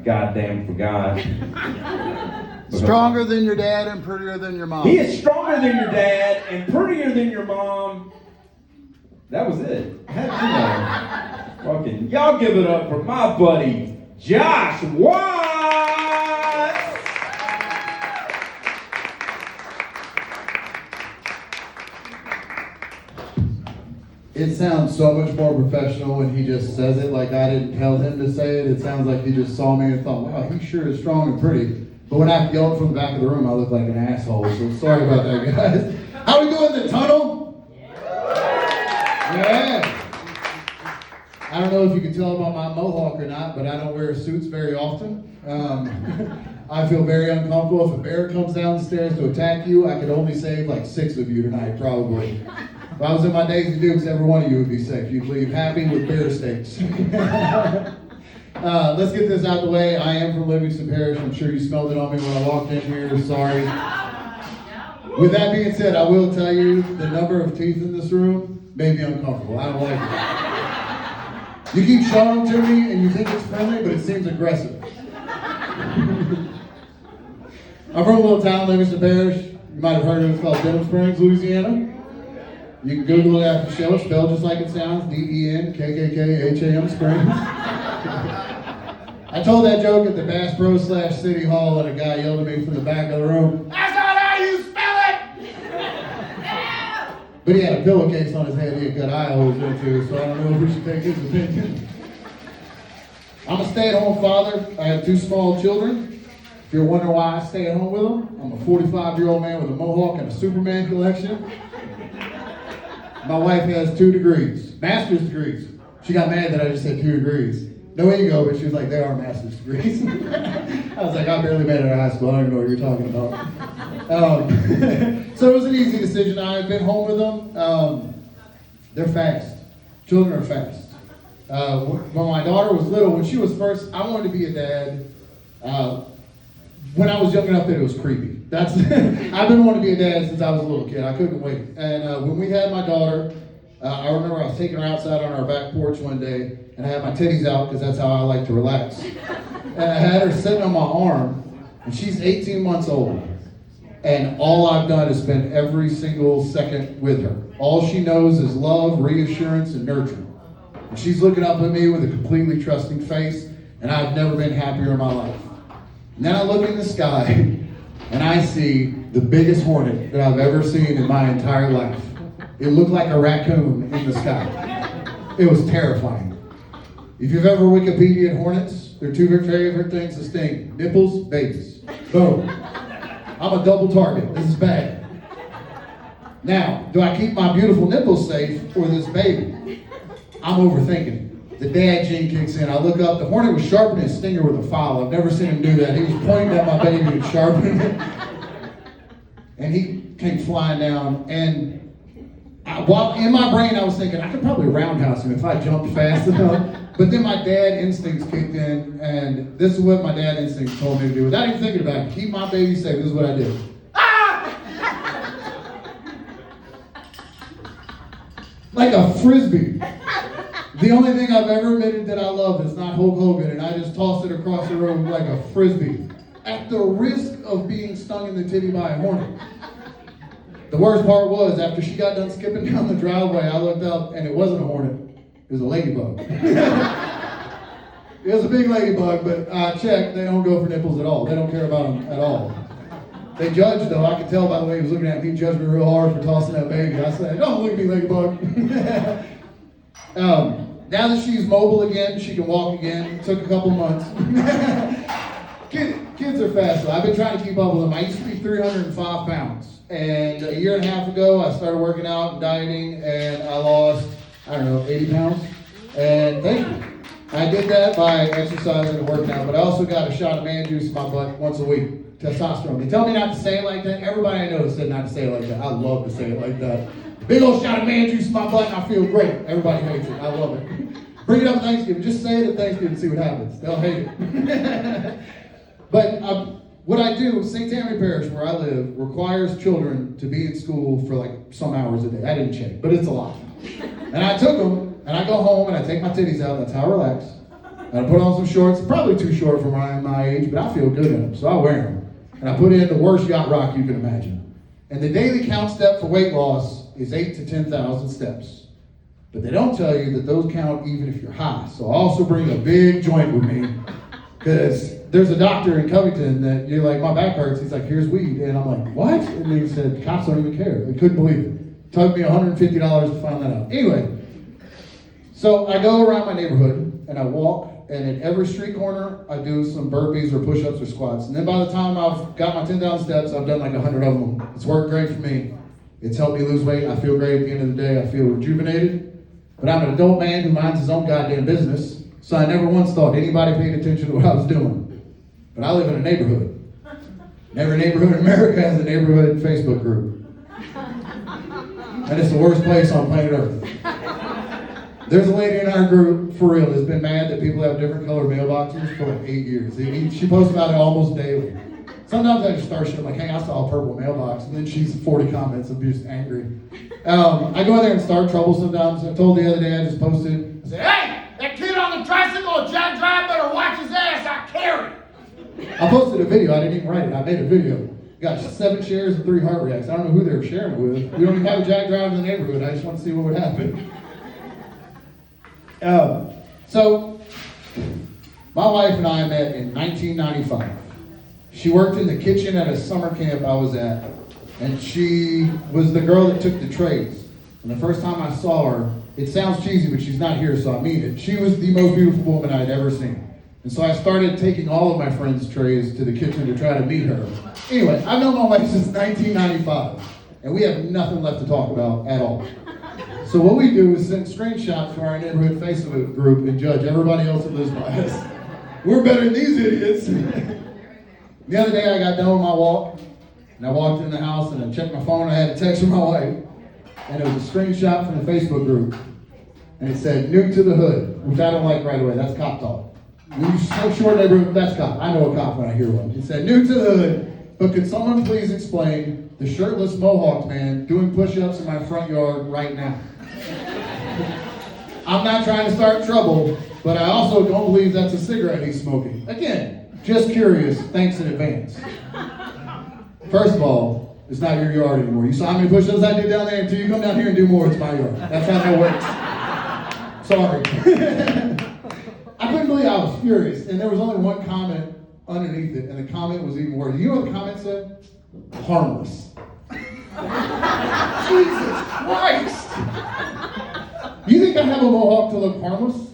goddamn forgot. Stronger than your dad and prettier than your mom. He is stronger than your dad and prettier than your mom. That was it. How'd you know? Fucking, y'all give it up for my buddy, Josh Watts! It sounds so much more professional when he just says it like I didn't tell him to say it. It sounds like he just saw me and thought, wow, he sure is strong and pretty. But when I yelled from the back of the room, I look like an asshole. So sorry about that, guys. How we doing in the tunnel? Yeah. I don't know if you can tell about my mohawk or not, but I don't wear suits very often. I feel very uncomfortable. If a bear comes down the stairs to attack you, I could only save like 6 of you tonight, probably. If I was in my Daisy Dukes, every one of you would be safe. You'd leave happy with bear steaks. Let's get this out the way. I am from Livingston Parish. I'm sure you smelled it on me when I walked in here. Sorry. With that being said, I will tell you the number of teeth in this room made me uncomfortable. I don't like it. You keep showing them to me and you think it's friendly, but it seems aggressive. I'm from a little town, Livingston Parish. You might have heard of it. It's called Baton, Louisiana. You can Google it after the show, spelled just like it sounds, DENKKKHAM Springs. I told that joke at the Bass Pro / City Hall and a guy yelled at me from the back of the room, "That's not how you spell it!" But he had a pillowcase on his head he had got eye holes into, so I don't know if we should take his opinion. I'm a stay-at-home father. I have 2 small children. If you're wondering why I stay at home with them, I'm a 45-year-old man with a mohawk and a Superman collection. My wife has 2 degrees, master's degrees. She got mad that I just said 2 degrees. No ego, but she was like, they are master's degrees. I was like, I barely made it out of high school. I don't even know what you're talking about. So it was an easy decision. I've been home with them. They're fast. Children are fast. When my daughter was little, when she was first, I wanted to be a dad. When I was young enough that it was creepy. I've been wanting to be a dad since I was a little kid. I couldn't wait. And when we had my daughter, I remember I was taking her outside on our back porch one day, and I had my titties out because that's how I like to relax. And I had her sitting on my arm, and she's 18 months old. And all I've done is spend every single second with her. All she knows is love, reassurance, and nurturing. And she's looking up at me with a completely trusting face, and I've never been happier in my life. And then I look in the sky, and I see the biggest hornet that I've ever seen in my entire life. It looked like a raccoon in the sky. It was terrifying. If you've ever Wikipedia'd hornets, their 2 favorite things to sting: nipples, babies. Boom. I'm a double target. This is bad. Now, do I keep my beautiful nipples safe or this baby? I'm overthinking. The dad gene kicks in. I look up. The hornet was sharpening his stinger with a file. I've never seen him do that. He was pointing at my baby and sharpening it. And he came flying down. And while in my brain, I was thinking, I could probably roundhouse him if I jumped fast enough. But then my dad instincts kicked in. And this is what my dad instincts told me to do. Without even thinking about it, keep my baby safe. This is what I did. Ah! Like a frisbee. The only thing I've ever admitted that I love is not Hulk Hogan, and I just tossed it across the room like a frisbee, at the risk of being stung in the titty by a hornet. The worst part was, after she got done skipping down the driveway, I looked up, and it wasn't a hornet, it was a ladybug. It was a big ladybug, but I checked, they don't go for nipples at all. They don't care about them at all. They judged, though. I could tell by the way he was looking at me. He judged me real hard for tossing that baby. I said, don't look at me, ladybug. Now that she's mobile again, she can walk again. It took a couple months. Kids are fast, though. I've been trying to keep up with them. I used to be 305 pounds. And a year and a half ago, I started working out and dieting, and I lost, 80 pounds. And thank you. I did that by exercising and working out, but I also got a shot of man juice in my butt once a week. Testosterone. They tell me not to say it like that. Everybody I know said not to say it like that. I love to say it like that. Big old shot of man juice in my butt and I feel great. Everybody hates it. I love it. Bring it up at Thanksgiving. Just say it at Thanksgiving and see what happens. They'll hate it. But what I do, St. Tammany Parish, where I live, requires children to be in school for like some hours a day. I didn't check, but it's a lot. And I took them, and I go home and I take my titties out. That's how I relax. And I put on some shorts, probably too short for my age, but I feel good in them, so I wear them. And I put in the worst yacht rock you can imagine. And the daily count step for weight loss is 8,000 to 10,000 steps. But they don't tell you that those count even if you're high. So I also bring a big joint with me, because there's a doctor in Covington that you're like, my back hurts. He's like, here's weed. And I'm like, what? And he said, cops don't even care. They couldn't believe it. It took me $150 to find that out. Anyway, so I go around my neighborhood and I walk, and at every street corner, I do some burpees or push-ups or squats. And then by the time I've got my 10,000 steps, I've done like 100 of them. It's worked great for me. It's helped me lose weight. I feel great at the end of the day. I feel rejuvenated. But I'm an adult man who minds his own goddamn business, so I never once thought anybody paid attention to what I was doing. But I live in a neighborhood. And every neighborhood in America has a neighborhood Facebook group. And it's the worst place on planet Earth. There's a lady in our group, for real, that's been mad that people have different colored mailboxes for like 8 years. She posts about it almost daily. Sometimes I just start shit, I'm like, hey, I saw a purple mailbox, and then she's 40 comments of just angry. I go in there and start trouble sometimes. I told the other day, I just posted, I said, hey, that kid on the tricycle at Jack Drive better watch his ass, I carry. I posted a video, I didn't even write it, I made a video. Got 7 shares and 3 heart reacts. I don't know who they were sharing it with. We don't even have a Jack Drive in the neighborhood, I just want to see what would happen. So, my wife and I met in 1995. She worked in the kitchen at a summer camp I was at, and she was the girl that took the trays. And the first time I saw her, it sounds cheesy, but she's not here, so I mean it. She was the most beautiful woman I'd ever seen. And so I started taking all of my friends' trays to the kitchen to try to meet her. Anyway, I've known my wife since 1995, and we have nothing left to talk about at all. So what we do is send screenshots to our neighborhood Facebook group and judge everybody else that lives by us. We're better than these idiots. The other day I got done with my walk, and I walked in the house and I checked my phone. I had a text from my wife, and it was a screenshot from the Facebook group. And it said, new to the hood, which I don't like right away. That's cop talk. When you so short neighborhood, that's cop. I know a cop when I hear one. It said, new to the hood, but could someone please explain the shirtless mohawked man doing push-ups in my front yard right now? I'm not trying to start trouble, but I also don't believe that's a cigarette he's smoking. Again, just curious, thanks in advance. First of all, it's not your yard anymore. You saw how many push-ups I did down there? Until you come down here and do more, it's my yard. That's how that works. Sorry. I couldn't believe I was furious, and there was only one comment underneath it, and the comment was even worse. You know what the comment said? Harmless. Jesus Christ! You think I have a mohawk to look harmless?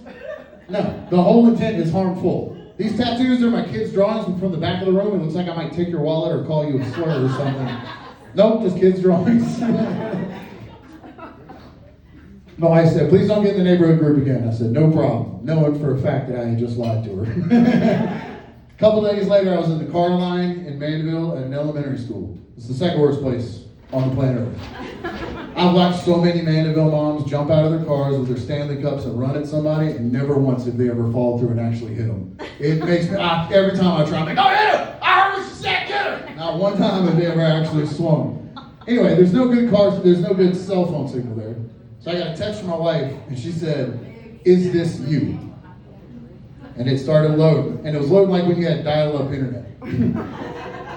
No, the whole intent is harmful. These tattoos are my kids' drawings from the back of the room. It looks like I might take your wallet or call you a slur or something. Nope, just kids' drawings. My wife said, please don't get in the neighborhood group again. I said, no problem, knowing for a fact that I had just lied to her. A couple days later, I was in the car line in Mandeville at an elementary school. It's the second worst place on the planet Earth. I've watched so many Mandeville moms jump out of their cars with their Stanley Cups and run at somebody, and never once have they ever fall through and actually hit them. It makes me, every time I try, I'm like, oh, hit her! I heard what she said, get her! Not one time have they ever actually swung. Anyway, there's no good cars, there's no good cell phone signal there. So I got a text from my wife, and she said, is this you? And it started loading. And it was loading like when you had dial-up internet.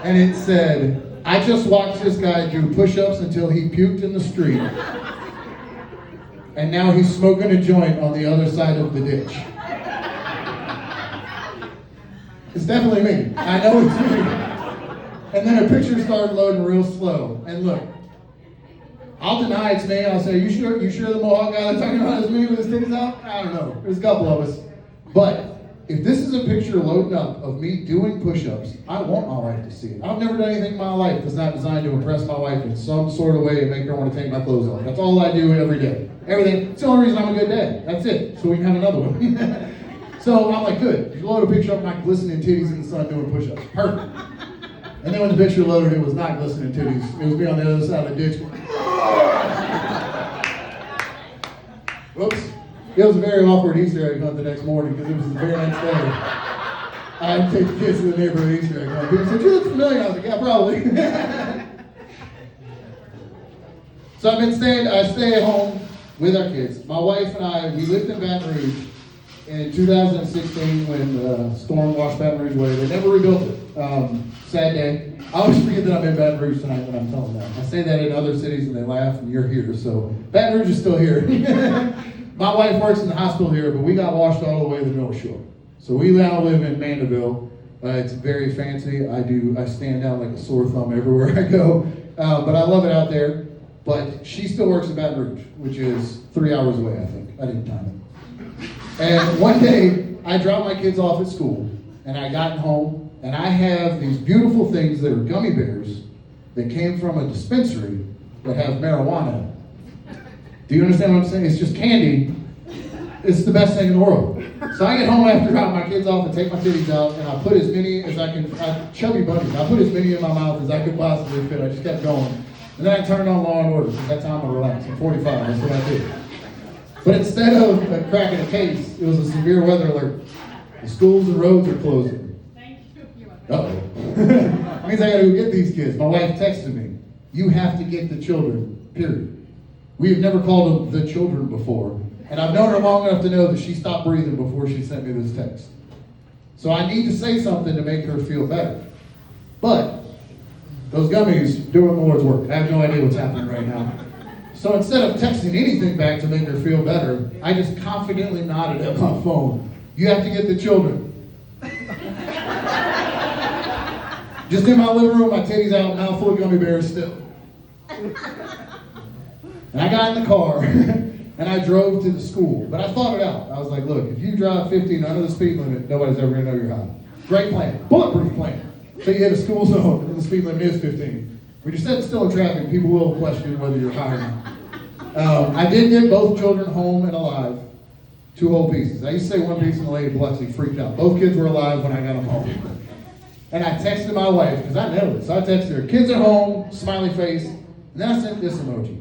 And it said, I just watched this guy do push-ups until he puked in the street. And now he's smoking a joint on the other side of the ditch. It's definitely me. I know it's me. And then a picture started loading real slow. And look, I'll deny it's me. I'll say, you sure the mohawk guy that's talking about is me with his titties out? I don't know. There's a couple of us. But if this is a picture loading up of me doing push-ups, I want my wife to see it. I've never done anything in my life that's not designed to impress my wife in some sort of way and make her want to take my clothes off. That's all I do every day. Everything. It's the only reason I'm a good dad. That's it. So we can have another one. So I'm like, good. You load a picture of my glistening titties in the sun doing push-ups. Perfect. And then when the picture loaded, it was not glistening titties. It was me on the other side of the ditch. Whoops. It was a very awkward Easter egg hunt the next morning because it was the very next day. I had to take the kids to the neighborhood Easter egg hunt. People said, you look familiar. I was like, yeah, probably. So I stay at home with our kids. My wife and I, we lived in Baton Rouge in 2016 when the storm washed Baton Rouge away. They never rebuilt it. Sad day. I always forget that I'm in Baton Rouge tonight when I'm telling them. I say that in other cities and they laugh and you're here. So Baton Rouge is still here. My wife works in the hospital here, but we got washed all the way to the North Shore. So we now live in Mandeville. It's very fancy. I stand out like a sore thumb everywhere I go. But I love it out there. But she still works in Baton Rouge, which is 3 hours away, I think. I didn't time it. And one day, I dropped my kids off at school, and I got home, and I have these beautiful things that are gummy bears that came from a dispensary that have marijuana in it. Do you understand what I'm saying? It's just candy. It's the best thing in the world. So I get home after dropping my kids off and take my titties out, and I put as many as I can, chubby bunnies, I put as many in my mouth as I could possibly fit. I just kept going. And then I turned on Law and Order, because that's how I'm going to relax. I'm 45, that's what I do. But instead of cracking a case, it was a severe weather alert. The schools and roads are closing. Thank you. Uh-oh. That means I got to go get these kids. My wife texted me, you have to get the children, period. We have never called them the children before. And I've known her long enough to know that she stopped breathing before she sent me this text. So I need to say something to make her feel better. But those gummies doing the Lord's work. I have no idea what's happening right now. So instead of texting anything back to make her feel better, I just confidently nodded at my phone. You have to get the children. Just in my living room, my titties out, mouth full of gummy bears still. And I got in the car, and I drove to the school. But I thought it out. I was like, look, if you drive 50 and under the speed limit, nobody's ever going to know you're high. Great plan. Bulletproof plan. So you hit a school zone, and the speed limit is 15. When you're sitting still in traffic, people will question whether you're high or not. I did get both children home and alive. 2 whole pieces. I used to say 1 piece, and the lady in Biloxi freaked out. Both kids were alive when I got them home. And I texted my wife, because I nailed it. So I texted her, kids are home, smiley face. And then I sent this emoji.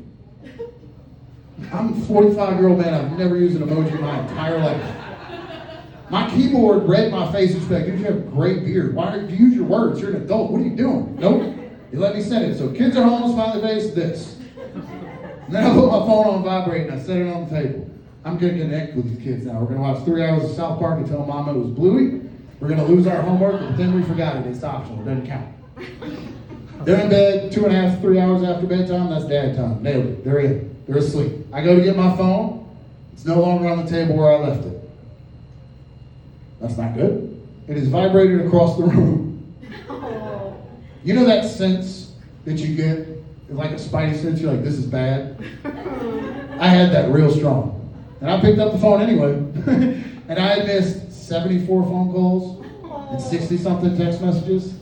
I'm a 45-year-old man. I've never used an emoji in my entire life. My keyboard read my face and said, you have a great beard. Why do you use your words? You're an adult. What are you doing? Nope. You let me send it. So kids are home, smiley face, this. And then I put my phone on vibrate and I set it on the table. I'm going to connect with these kids now. We're going to watch 3 hours of South Park and tell Mama it was Bluey. We're going to lose our homework, but then we forgot it. It's optional. It doesn't count. They're in bed 2.5, 3 hours after bedtime. That's dad time. Nailed it. They're in. They're asleep. I go to get my phone. It's no longer on the table where I left it. That's not good. It is vibrated across the room. Oh. You know that sense that you get, like a spidey sense, you're like, this is bad? I had that real strong. And I picked up the phone anyway. And I had missed 74 phone calls and 60-something text messages.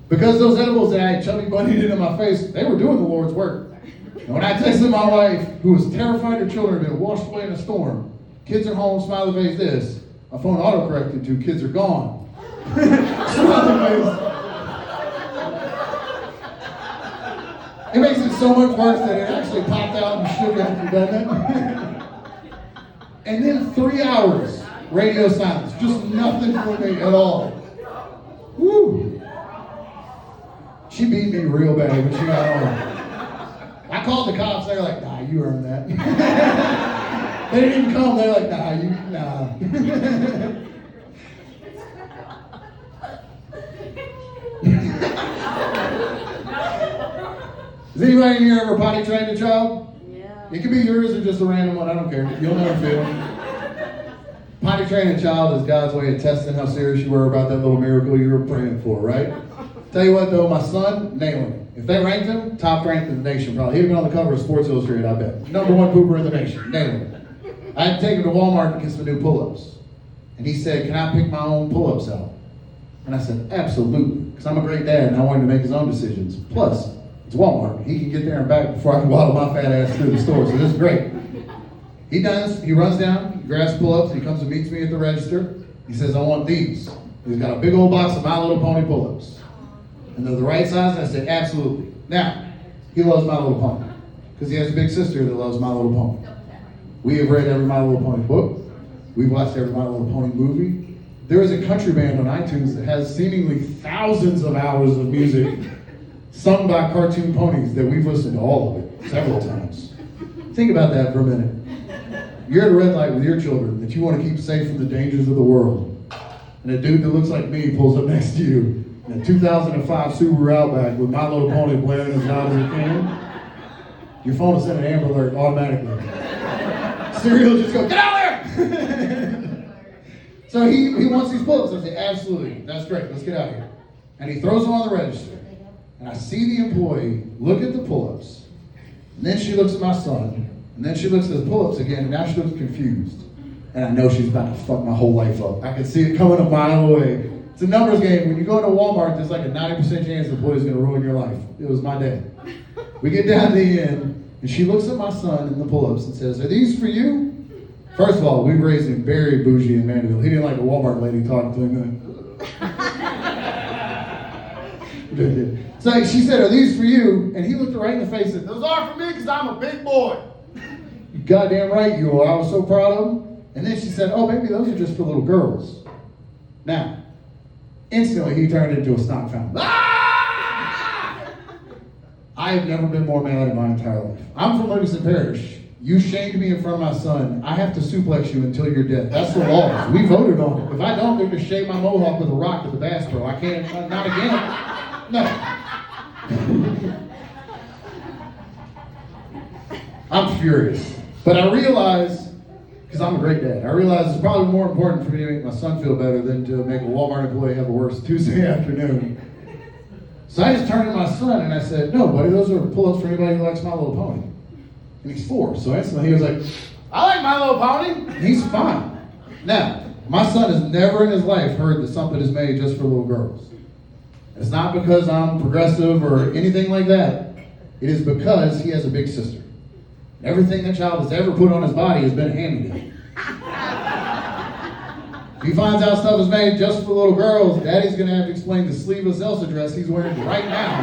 Because those edibles that I had chubby bunnied into my face, they were doing the Lord's work. And when I texted my wife, who was terrified her children had been washed away in a storm, kids are home, smiley face, this, my phone auto-corrected to kids are gone. Smiley face. It makes it so much worse that it actually popped out and shook after that. And then 3 hours, radio silence. Just nothing for me at all. Woo. She beat me real bad when she got home. I called the cops. They were like, nah, you earned that. They didn't even come. They were like, nah. Has anybody in here ever potty trained a child? Yeah. It could be yours or just a random one. I don't care. You'll never feel it. Potty training a child is God's way of testing how serious you were about that little miracle you were praying for, right? Tell you what, though, my son, nailing it. If they ranked him, top ranked in the nation, probably. He'd have been on the cover of Sports Illustrated, I bet. #1 pooper in the nation, nailing it. I had to take him to Walmart to get some new pull-ups. And he said, can I pick my own pull-ups out? And I said, absolutely. Because I'm a great dad and I want him to make his own decisions. Plus, it's Walmart. He can get there and back before I can waddle my fat ass through the store. So this is great. He does. He runs down, he grabs pull-ups, he comes and meets me at the register. He says, I want these. He's got a big old box of My Little Pony pull-ups. And they're the right size? And I said, absolutely. Now, he loves My Little Pony. Because he has a big sister that loves My Little Pony. We have read every My Little Pony book. We've watched every My Little Pony movie. There is a country band on iTunes that has seemingly thousands of hours of music sung by cartoon ponies that we've listened to all of it several times. Think about that for a minute. You're at a red light with your children that you want to keep safe from the dangers of the world. And a dude that looks like me pulls up next to you in a 2005 Subaru Outback with My Little Pony blaring as loud as it can. Your phone will send an Amber Alert automatically. Siri will just go, get out there! So he wants these pull-ups. I say, absolutely, that's great, let's get out here. And he throws them on the register. And I see the employee look at the pull-ups. And then she looks at my son. And then she looks at the pull-ups again, and now she looks confused. And I know she's about to fuck my whole life up. I can see it coming a mile away. It's a numbers game. When you go to Walmart, there's like a 90% chance the boy is going to ruin your life. It was my day. We get down to the end, and she looks at my son in the pull-ups and says, are these for you? First of all, we raised him very bougie in Mandeville. He didn't like a Walmart lady talking to him. So she said, are these for you? And he looked her right in the face and said, those are for me because I'm a big boy. You goddamn right you are. I was so proud of him. And then she said, oh, maybe those are just for little girls. Now, instantly he turned into a snot fountain. Ah! I have never been more mad in my entire life. I'm from Livingston Parish. You shamed me in front of my son. I have to suplex you until you're dead. That's the law. We voted on it. If I don't, they're going to shave my mohawk with a rock at the Bass Pro. I can't, not again. No. I'm furious. But I realize, because I'm a great dad, I realize it's probably more important for me to make my son feel better than to make a Walmart employee have a worse Tuesday afternoon. So I just turned to my son and I said, no, buddy, those are pull-ups for anybody who likes My Little Pony. And he's 4, so instantly he was like, I like My Little Pony. And he's fine. Now, my son has never in his life heard that something is made just for little girls. It's not because I'm progressive or anything like that. It is because he has a big sister. Everything that child has ever put on his body has been handed to him. If he finds out stuff is made just for little girls, Daddy's going to have to explain the sleeveless Elsa dress he's wearing right now.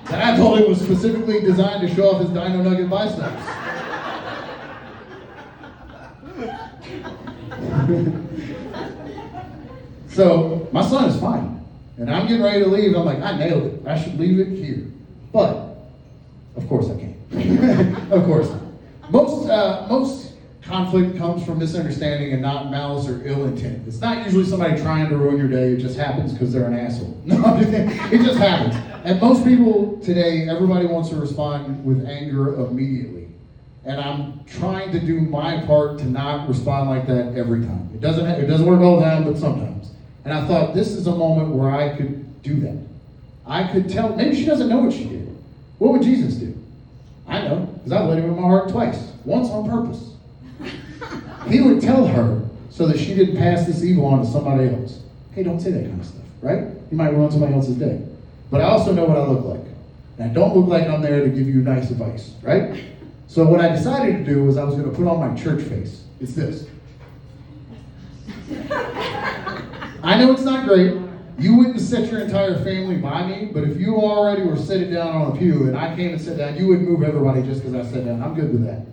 That I told him was specifically designed to show off his Dino Nugget biceps. So, my son is fine. And I'm getting ready to leave, and I'm like, I nailed it. I should leave it here. But, of course I can't. Of course not. Most conflict comes from misunderstanding and not malice or ill intent. It's not usually somebody trying to ruin your day. It just happens because they're an asshole. No, I'm just kidding. It just happens. And most people today, everybody wants to respond with anger immediately. And I'm trying to do my part to not respond like that every time. It doesn't work all the time, but sometimes. And I thought, this is a moment where I could do that. I could tell, maybe she doesn't know what she did. What would Jesus do? I know, because I've let him in my heart twice, once on purpose. He would tell her so that she didn't pass this evil on to somebody else. Hey, don't say that kind of stuff, right? You might ruin somebody else's day. But I also know what I look like. And I don't look like I'm there to give you nice advice, right? So what I decided to do was I was going to put on my church face. It's this. I know it's not great. You wouldn't set your entire family by me, but if you already were sitting down on a pew and I came and sat down, you wouldn't move everybody just because I sat down. I'm good with that.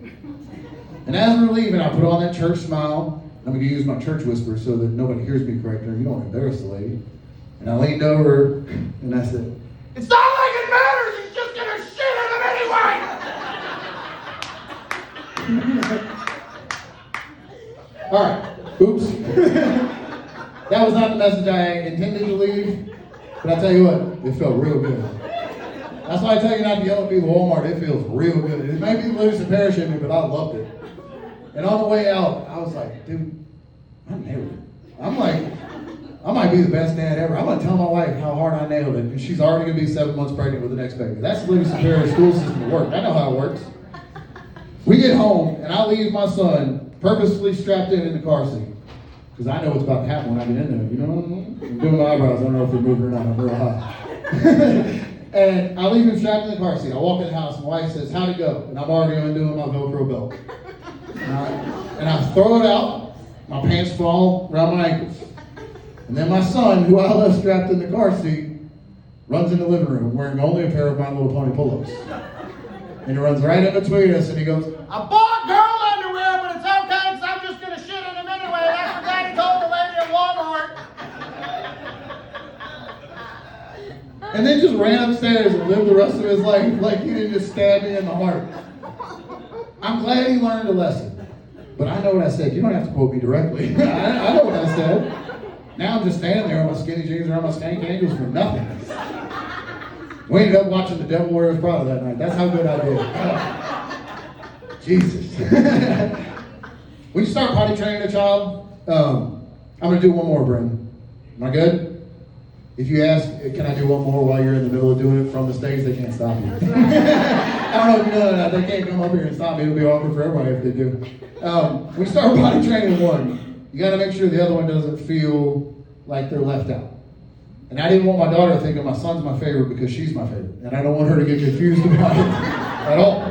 And as we're leaving, I put on that church smile. I'm going to use my church whisper so that nobody hears me correcting her. You don't want to embarrass the lady. And I leaned over and I said, it's not like it matters. He's just going to shit in them anyway. All right. Oops. That was not the message I intended to leave, but I tell you what, it felt real good. That's why I tell you not to yell at people at Walmart. It feels real good. It may be the Louisiana Parish in me, but I loved it. And on the way out, I was like, dude, I nailed it. I'm like, I might be the best dad ever. I'm going to tell my wife how hard I nailed it, and she's already going to be 7 months pregnant with the next baby. That's the Louisiana Parish school system to work. I know how it works. We get home, and I leave my son purposefully strapped in the car seat. Because I know what's about to happen when I get in there. You know what I mean? I'm doing my eyebrows. I don't know if they're moving or not. I'm real high. And I leave him strapped in the car seat. I walk in the house. My wife says, how'd it go? And I'm already undoing my Velcro belt. And I throw it out. My pants fall around my ankles. And then my son, who I left strapped in the car seat, runs in the living room wearing only a pair of My Little Pony pull-ups. And he runs right in between us and he goes, I bought girl underwear, but it's okay because I'm just going to shit in them anyway. That's what Daddy told the lady at Walmart. And then just ran upstairs and lived the rest of his life like he didn't just stab me in the heart. I'm glad he learned a lesson. But I know what I said. You don't have to quote me directly. I know what I said. Now I'm just standing there with my skinny jeans around my skank ankles for nothing. We ended up watching The Devil Wears Prada that night. That's how good I did. Jesus. When you start potty training a child, I'm going to do one more, Brandon. Am I good? If you ask, can I do one more while you're in the middle of doing it from the stage, they can't stop you. I don't know if you know that. They can't come up here and stop me. It'll be awkward for everybody if they do. When you start potty training one, you got to make sure the other one doesn't feel like they're left out. And I didn't want my daughter thinking my son's my favorite because she's my favorite. And I don't want her to get confused about it at all.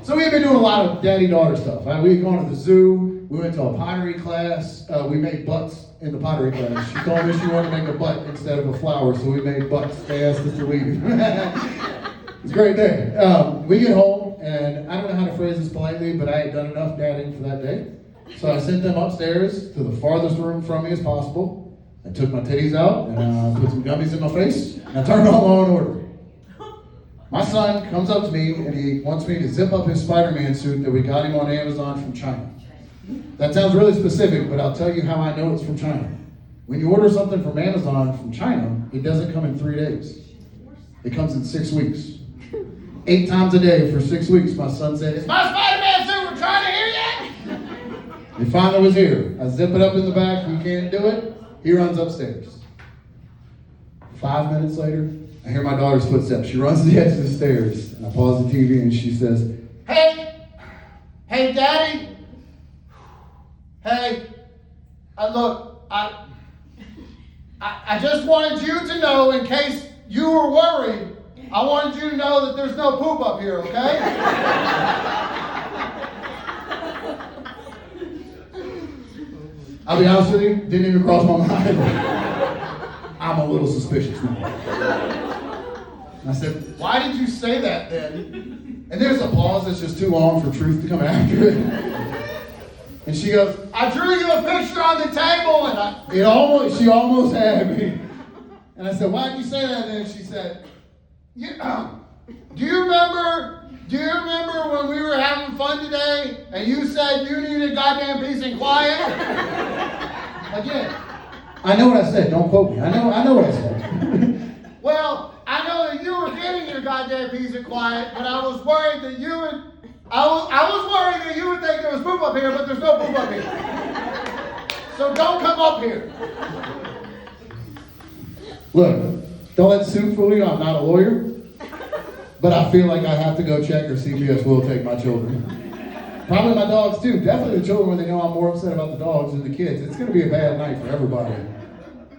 So we've been doing a lot of daddy-daughter stuff. We've gone to the zoo. We went to a pottery class. We made butts in the pottery class. She told me she wanted to make a butt instead of a flower, so we made butts. They asked us to leave. It's a great day. We get home, and I don't know how to phrase this politely, but I had done enough dadding for that day. So I sent them upstairs to the farthest room from me as possible. I took my titties out, and put some gummies in my face, and I turned on Law and Order. My son comes up to me, and he wants me to zip up his Spider-Man suit that we got him on Amazon from China. That sounds really specific, but I'll tell you how I know it's from China. When you order something from Amazon from China, it doesn't come in 3 days. It comes in 6 weeks. 8 times a day for 6 weeks, my son said, "Is my Spider-Man suit from China here yet?" It finally was here. I zip it up in the back. He can't do it. He runs upstairs. 5 minutes later, I hear my daughter's footsteps. She runs to the edge of the stairs, and I pause the TV, and she says, Hey, Daddy. Hey, look, I just wanted you to know, in case you were worried, I wanted you to know that there's no poop up here, okay? I'll be honest with you, didn't even cross my mind. I'm a little suspicious now. And I said, why did you say that then? And there's a pause that's just too long for truth to come after it. And she goes, I drew you a picture on the table, and she almost had me. And I said, why did you say that then? She said, do you remember when we were having fun today and you said you needed goddamn peace and quiet? Again, I know what I said. Don't quote me. I know what I said. Well, I know that you were getting your goddamn peace and quiet, but I was worried that you would. I was worried that you would think there was poop up here, but there's no poop up here. So don't come up here. Look, don't let the suit fool you. I'm not a lawyer. But I feel like I have to go check or CPS will take my children. Probably my dogs too. Definitely the children when they know I'm more upset about the dogs than the kids. It's going to be a bad night for everybody.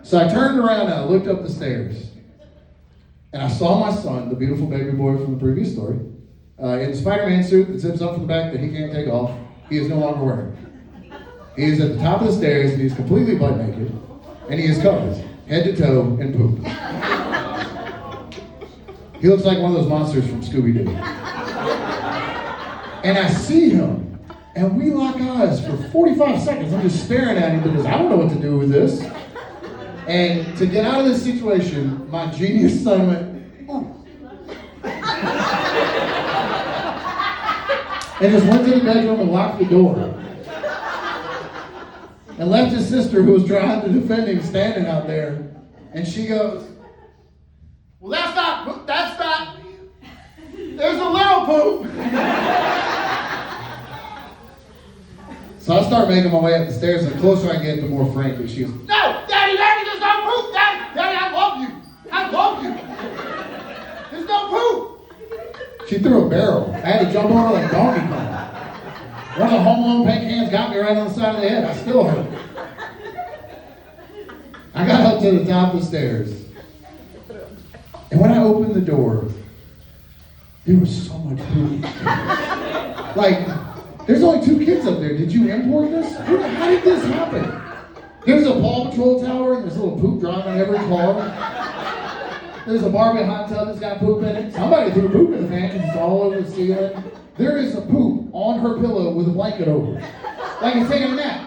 So I turned around and I looked up the stairs. And I saw my son, the beautiful baby boy from the previous story, in the Spider-Man suit that zips up from the back that he can't take off. He is no longer wearing. He is at the top of the stairs and he's completely butt naked. And he is covered, head to toe, in poop. He looks like one of those monsters from Scooby-Doo. And I see him, and we lock eyes for 45 seconds. I'm just staring at him because I don't know what to do with this. And to get out of this situation, my genius son went, oh. And just went to the bedroom and locked the door. And left his sister, who was trying to defend him, standing out there. And she goes, well, that's not, there's a little poop. So I start making my way up the stairs, and the closer I get, the more frantic she is. No, Daddy, there's no poop, Daddy, I love you. There's no poop. She threw a barrel. I had to jump on her like Donkey Kong. One of the Home Alone pink hands got me right on the side of the head. I still hurt. I got up to the top of the stairs. And when I opened the door, there was so much poop. Like, there's only 2 kids up there. Did you import this? How did this happen? There's a Paw Patrol tower, and there's a little poop drying on every car. There's a Barbie hot tub that's got poop in it. Somebody threw poop in the fan because it's all over the ceiling. There is a poop on her pillow with a blanket over it. Like it's taking a nap.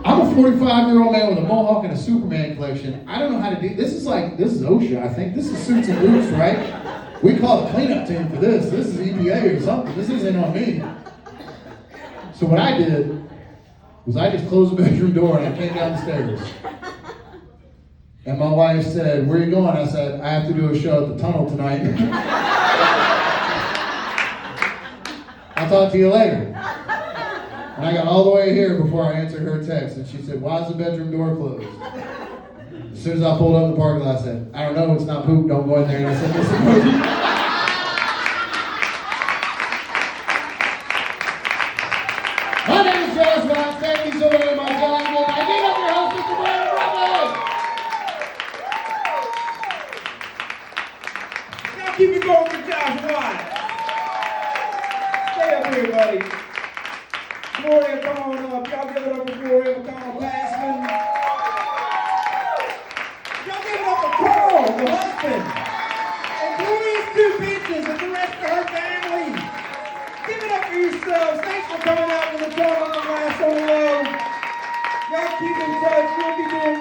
I'm a 45-year-old man with a mohawk and a Superman collection. I don't know how to do this. Is OSHA, I think. This is suits and boots, right? We call a cleanup team for this. This is EPA or something. This isn't on me. So what I did was I just closed the bedroom door and I came down the stairs. And my wife said, "Where are you going?" I said, "I have to do a show at the tunnel tonight." I'll talk to you later. And I got all the way here before I answered her text. And she said, "Why is the bedroom door closed?" As soon as I pulled up in the parking lot, I said, "I don't know, it's not poop, don't go in there." And I said, "This is poop." My name is Josh Watts. Thank you so very much. I give up your host, Mr. Brandon Brother. Now keep it going for Josh Watts. Stay up here, buddy. Gloria, come on up. Y'all give it up for Gloria McConnell-Passman. Y'all give it up for Carl, the husband. And Gloria's two bitches and the rest of her family. Give it up for yourselves. Thanks for coming out to the Baton on the last solo. Y'all keep in touch. We'll be doing